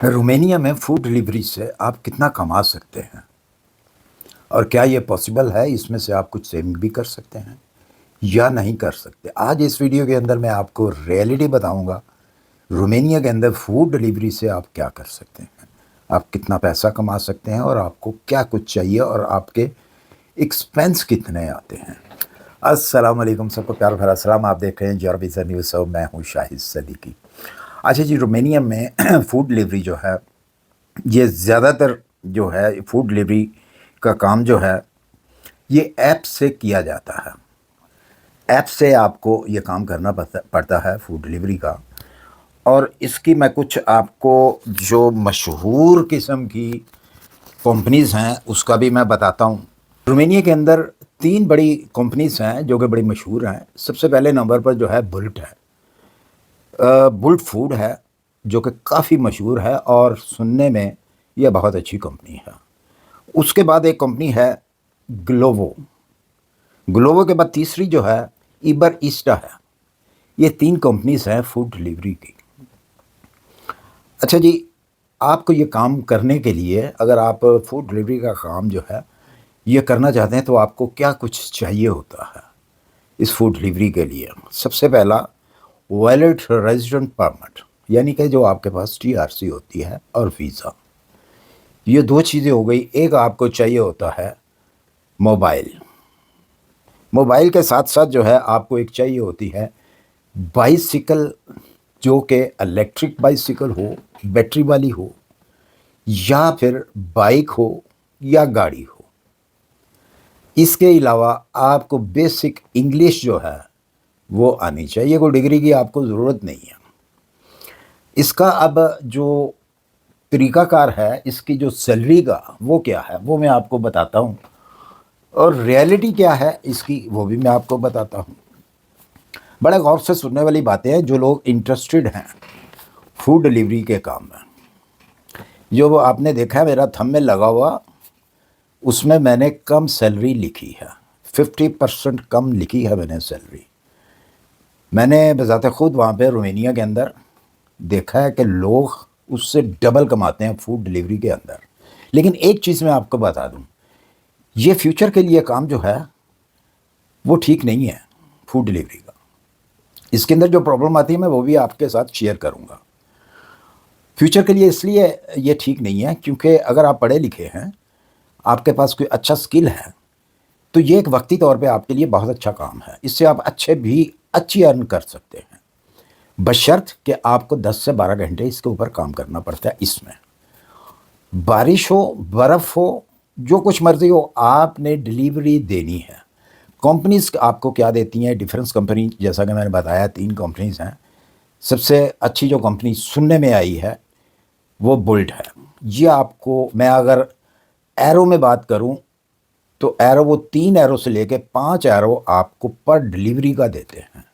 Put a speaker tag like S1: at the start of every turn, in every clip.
S1: रोमेनिया में food delivery से आप कितना कमा सकते हैं और क्या ये पॉसिबल है? इसमें से आप कुछ सेविंग भी कर सकते हैं या नहीं कर सकते। आज इस वीडियो के अंदर मैं आपको रियलिटी बताऊंगा। रोमेनिया के अंदर फूड डिलीवरी से आप क्या कर सकते हैं, आप कितना पैसा कमा सकते हैं और आपको क्या कुछ चाहिए और आपके एक्सपेंस कितने आते हैं। अस्सलाम वालेकुम, सबको प्यार भरा सलाम। आप देख रहे हैं जॉर्बिज़ा न्यूज़ और मैं हूँ शाहिद सदीकी। अच्छा जी, रोमेनिया में फूड डिलीवरी जो है, ये ज़्यादातर जो है फूड डिलीवरी का काम जो है ये ऐप से किया जाता है। ऐप से आपको ये काम करना पड़ता है फूड डिलीवरी का। और इसकी मैं कुछ आपको जो मशहूर किस्म की कंपनीज़ हैं उसका भी मैं बताता हूँ। रोमेनिया के अंदर 3 बड़ी कंपनीज़ हैं जो कि बड़ी मशहूर हैं। सबसे पहले नंबर पर जो है बुल्ट है। बुल्ट फूड है जो कि काफ़ी मशहूर है और सुनने में यह बहुत अच्छी कंपनी है। उसके बाद एक कंपनी है ग्लोवो। ग्लोवो के बाद तीसरी जो है इबर ईस्टा है। ये 3 कंपनीज हैं फूड डिलीवरी की। अच्छा जी, आपको ये काम करने के लिए अगर आप फूड डिलीवरी का काम जो है ये करना चाहते हैं तो आपको क्या कुछ चाहिए होता है इस फूड डिलीवरी के लिए। सबसे पहला वैलिड रेजिडेंट परमिट, यानी कि जो आपके पास टीआरसी होती है, और वीज़ा। ये 2 चीज़ें हो गई। एक आपको चाहिए होता है मोबाइल। मोबाइल के साथ साथ जो है आपको एक चाहिए होती है बाइसिकल, जो कि इलेक्ट्रिक बाइसिकल हो, बैटरी वाली हो, या फिर बाइक हो या गाड़ी हो। इसके अलावा आपको बेसिक इंग्लिश जो है वो आनी चाहिए। कोई डिग्री की आपको ज़रूरत नहीं है। इसका अब जो तरीक़ाकार है, इसकी जो सैलरी का वो क्या है वो मैं आपको बताता हूँ, और रियलिटी क्या है इसकी वो भी मैं आपको बताता हूँ। बड़े गौर से सुनने वाली बातें हैं। जो लोग इंटरेस्टेड हैं फूड डिलीवरी के काम में, जो वो आपने देखा है मेरा थंबनेल लगा हुआ, उसमें मैंने कम सैलरी लिखी है। 50% कम लिखी है मैंने सैलरी। मैंने बज़ाते ख़ुद वहाँ पे रोमेनिया के अंदर देखा है कि लोग उससे डबल कमाते हैं फूड डिलीवरी के अंदर। लेकिन एक चीज़ मैं आपको बता दूँ, ये फ्यूचर के लिए काम जो है वो ठीक नहीं है फूड डिलीवरी का। इसके अंदर जो प्रॉब्लम आती है मैं वो भी आपके साथ शेयर करूंगा। फ्यूचर के लिए इसलिए ये ठीक नहीं है क्योंकि अगर आप पढ़े लिखे हैं, आपके पास कोई अच्छा स्किल है, तो ये एक वक्ती तौर पे आपके लिए बहुत अच्छा काम है। इससे आप अच्छी अर्न कर सकते हैं, बशर्त कि आपको 10 से 12 घंटे इसके ऊपर काम करना पड़ता है। इसमें बारिश हो, बर्फ़ हो, जो कुछ मर्ज़ी हो, आपने डिलीवरी देनी है। कंपनीज़ आपको क्या देती हैं, डिफरेंस कंपनी, जैसा कि मैंने बताया 3 कंपनीज़ हैं। सबसे अच्छी जो कंपनी सुनने में आई है वो बुल्ट है। ये आपको, मैं अगर एरो में बात करूं तो एरो वो 3 एरो से लेके 5 एरो आपको पर डिलीवरी का देते हैं।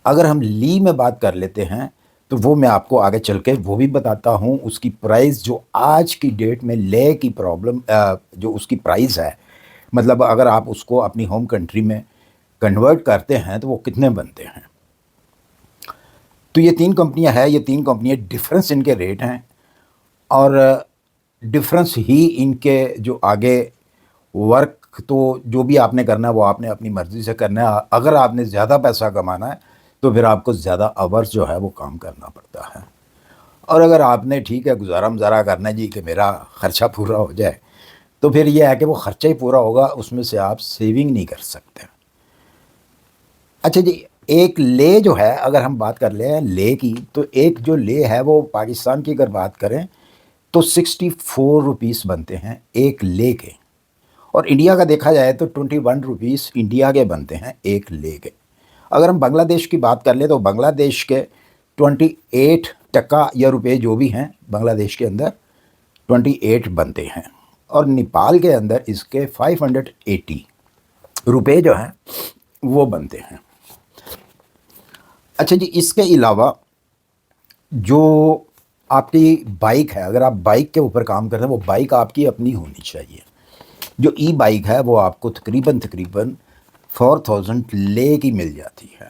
S1: अगर हम ली में बात कर लेते हैं तो वो मैं आपको आगे चल के वो भी बताता हूँ। उसकी प्राइस जो आज की डेट में ले की प्रॉब्लम, जो उसकी प्राइस है, मतलब अगर आप उसको अपनी होम कंट्री में कन्वर्ट करते हैं तो वो कितने बनते हैं। तो ये 3 कंपनियां हैं। ये 3 कंपनियां, डिफरेंस इनके रेट हैं और डिफरेंस ही इनके जो आगे वर्क, तो जो भी आपने करना है वो आपने अपनी मर्ज़ी से करना है। अगर आपने ज़्यादा पैसा कमाना है तो फिर आपको ज़्यादा आवर्स जो है वो काम करना पड़ता है। और अगर आपने ठीक है गुजारा मजारा करना है जी कि मेरा ख़र्चा पूरा हो जाए, तो फिर ये है कि वो ख़र्चा ही पूरा होगा, उसमें से आप सेविंग नहीं कर सकते। अच्छा जी, एक ले जो है, अगर हम बात कर लें ले की, तो एक जो ले है वो पाकिस्तान की अगर बात करें तो 64 रुपीस बनते हैं एक ले के, और इंडिया का देखा जाए तो 21 रुपीस इंडिया के बनते हैं एक ले के। अगर हम बांग्लादेश की बात कर ले तो बांग्लादेश के 28 टका या रुपए जो भी हैं बांग्लादेश के अंदर 28 बनते हैं, और नेपाल के अंदर इसके 580 रुपए जो हैं वो बनते हैं। अच्छा जी, इसके अलावा जो आपकी बाइक है, अगर आप बाइक के ऊपर काम कर रहे हैं, वो बाइक आपकी अपनी होनी चाहिए। जो ई बाइक है वो आपको तकरीबन 4000 ले की मिल जाती है।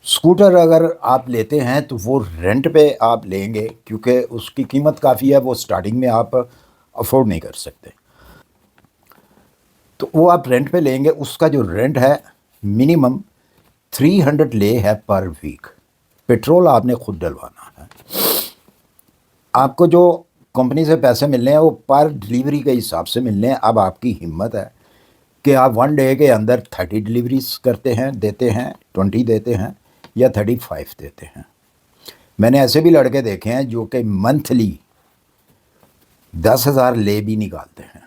S1: स्कूटर अगर आप लेते हैं तो वो रेंट पे आप लेंगे, क्योंकि उसकी कीमत काफ़ी है, वो स्टार्टिंग में आप अफोर्ड नहीं कर सकते। तो वो आप रेंट पे लेंगे, उसका जो रेंट है मिनिमम 300 ले है पर वीक। पेट्रोल आपने खुद डलवाना है। आपको जो कंपनी से पैसे मिलने हैं वो पर डिलीवरी के हिसाब से मिलने हैं। अब आपकी हिम्मत है कि आप वन डे के अंदर 30 डिलीवरीज करते हैं, देते हैं, 20 देते हैं या 35 देते हैं। मैंने ऐसे भी लड़के देखे हैं जो कि मंथली 10,000 ले भी निकालते हैं,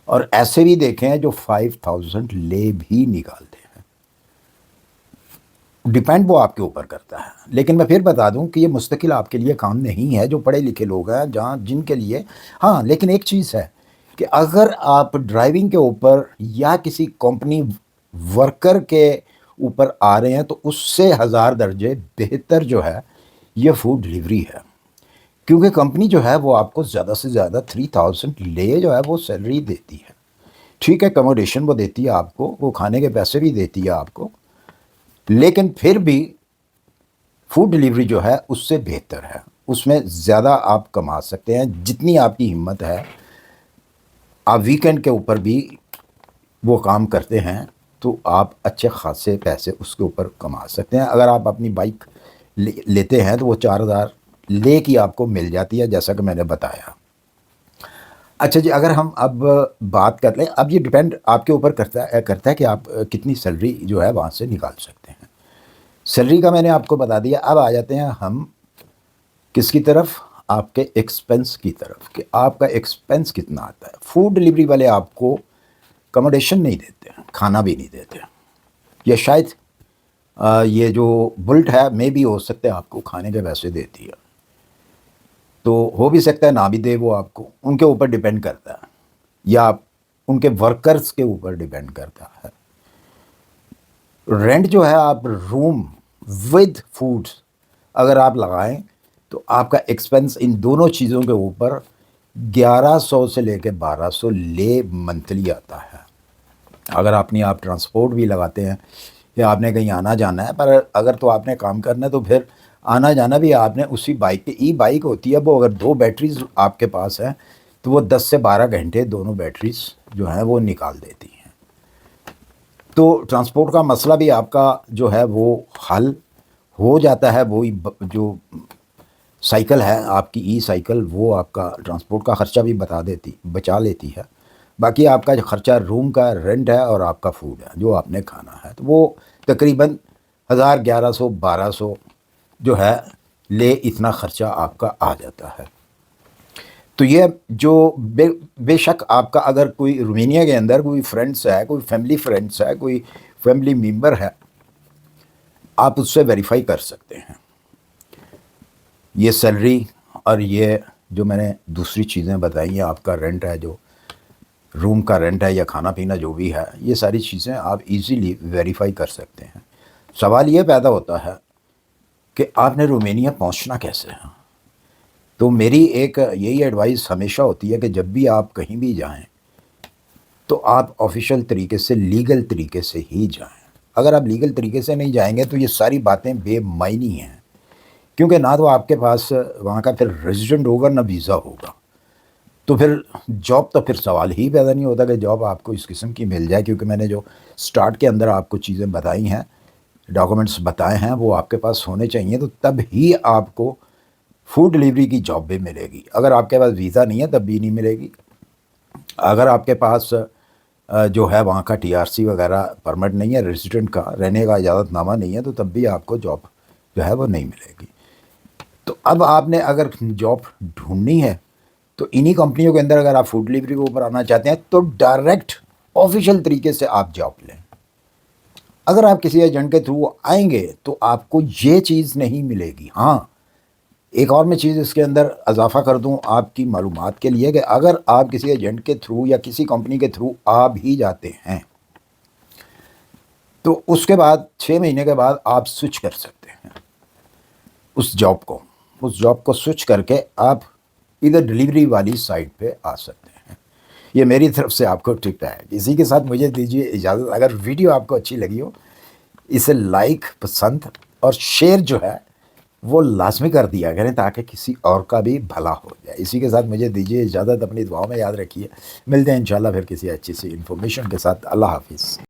S1: और ऐसे भी देखे हैं जो 5,000 ले भी निकालते हैं। डिपेंड वो आपके ऊपर करता है। लेकिन मैं फिर बता दूं कि ये मुस्तकिल आपके लिए काम नहीं है, जो पढ़े लिखे लोग हैं जहाँ जिनके लिए। हाँ, लेकिन एक चीज़ है कि अगर आप ड्राइविंग के ऊपर या किसी कंपनी वर्कर के ऊपर आ रहे हैं तो उससे 1000 दर्जे बेहतर जो है ये फूड डिलीवरी है। क्योंकि कंपनी जो है वो आपको ज़्यादा से ज़्यादा 3000 ले जो है वो सैलरी देती है। ठीक है, अकोमोडेशन वो देती है आपको, वो खाने के पैसे भी देती है आपको, लेकिन फिर भी फूड डिलीवरी जो है उससे बेहतर है। उसमें ज़्यादा आप कमा सकते हैं, जितनी आपकी हिम्मत है। आप वीकेंड के ऊपर भी वो काम करते हैं तो आप अच्छे खासे पैसे उसके ऊपर कमा सकते हैं। अगर आप अपनी बाइक लेते हैं तो वो 4000 ले की आपको मिल जाती है, जैसा कि मैंने बताया। अच्छा जी, अगर हम अब बात कर लें, अब ये डिपेंड आपके ऊपर करता है कि आप कितनी सैलरी जो है वहाँ से निकाल सकते हैं। सैलरी का मैंने आपको बता दिया। अब आ जाते हैं हम किसकी तरफ, आपके एक्सपेंस की तरफ, कि आपका एक्सपेंस कितना आता है। फूड डिलीवरी वाले आपको अकोमोडेशन नहीं देते, खाना भी नहीं देते, या शायद ये जो बुल्ट है मे भी हो सकता है आपको खाने के पैसे देती है, तो हो भी सकता है ना भी दे। वो आपको उनके ऊपर डिपेंड करता है, या उनके वर्कर्स के ऊपर डिपेंड करता है। रेंट जो है, आप रूम विद फूड्स अगर आप लगाएं तो आपका एक्सपेंस इन दोनों चीज़ों के ऊपर 1100 से लेकर 1200 ले मंथली आता है। अगर आप ट्रांसपोर्ट भी लगाते हैं या आपने कहीं आना जाना है, पर अगर तो आपने काम करना है तो फिर आना जाना भी आपने उसी बाइक की ई बाइक होती है। वो अगर 2 बैटरीज आपके पास है तो वो 10 से 12 घंटे दोनों बैटरीज जो हैं वो निकाल देती हैं। तो ट्रांसपोर्ट का मसला भी आपका जो है वो हल हो जाता है। वही जो साइकिल है आपकी ई साइकिल, वो आपका ट्रांसपोर्ट का ख़र्चा भी बचा लेती है। बाकी आपका जो ख़र्चा रूम का रेंट है और आपका फूड है जो आपने खाना है, तो वो तकरीबन 1000, 1100, 1200 जो है ले इतना ख़र्चा आपका आ जाता है। तो ये जो बेशक आपका अगर कोई रोमानिया के अंदर कोई फ्रेंड्स है, कोई फैमिली फ्रेंड्स है, कोई फैमिली मेम्बर है, आप उससे वेरीफाई कर सकते हैं। ये सैलरी और ये जो मैंने दूसरी चीज़ें बताई हैं, आपका रेंट है, जो रूम का रेंट है या खाना पीना जो भी है, ये सारी चीज़ें आप इजीली वेरीफाई कर सकते हैं। सवाल ये पैदा होता है कि आपने रोमानिया पहुंचना कैसे है। तो मेरी एक यही एडवाइस हमेशा होती है कि जब भी आप कहीं भी जाएं तो आप ऑफिशियल तरीके से, लीगल तरीके से ही जाएं। अगर आप लीगल तरीके से नहीं जाएंगे तो ये सारी बातें बेमायनी हैं, क्योंकि ना तो आपके पास वहाँ का फिर रेजिडेंट होगा ना वीज़ा होगा। तो फिर जॉब तो फिर सवाल ही पैदा नहीं होता कि जॉब आपको इस किस्म की मिल जाए, क्योंकि मैंने जो स्टार्ट के अंदर आपको चीज़ें बताई हैं, डॉक्यूमेंट्स बताए हैं, वो आपके पास होने चाहिए, तो तब ही आपको फूड डिलीवरी की जॉब भी मिलेगी। अगर आपके पास वीज़ा नहीं है तब भी नहीं मिलेगी। अगर आपके पास जो है वहाँ का टीआरसी वगैरह परमिट नहीं है, रेजिडेंट का रहने का इजाज़तनामा नहीं है, तो तब भी आपको जॉब जो है वो नहीं मिलेगी। तो अब आपने अगर जॉब ढूंढनी है तो इन्हीं कंपनियों के अंदर अगर आप फूड डिलीवरी के ऊपर आना चाहते हैं तो डायरेक्ट ऑफिशियल तरीके से आप जॉब लें। अगर आप किसी एजेंट के थ्रू आएंगे तो आपको ये चीज़ नहीं मिलेगी। हाँ, एक और मैं चीज़ इसके अंदर इजाफा कर दूं आपकी मालूमात के लिए, कि अगर आप किसी एजेंट के थ्रू या किसी कंपनी के थ्रू आ भी जाते हैं तो उसके बाद 6 महीने के बाद आप स्विच कर सकते हैं उस जॉब को स्विच करके आप इधर डिलीवरी वाली साइड पे आ सकते हैं। ये मेरी तरफ से आपको टिप है। इसी के साथ मुझे दीजिए इजाज़त। अगर वीडियो आपको अच्छी लगी हो, اسے لائک پسند اور شیئر جو ہے وہ لازمی کر دیا کریں تاکہ کسی اور کا بھی بھلا ہو جائے. اسی کے ساتھ مجھے دیجیے اجازت, اپنی دعاؤں میں یاد رکھیے. ملتے ہیں انشاءاللہ پھر کسی اچھی سی انفارمیشن کے ساتھ. اللہ حافظ.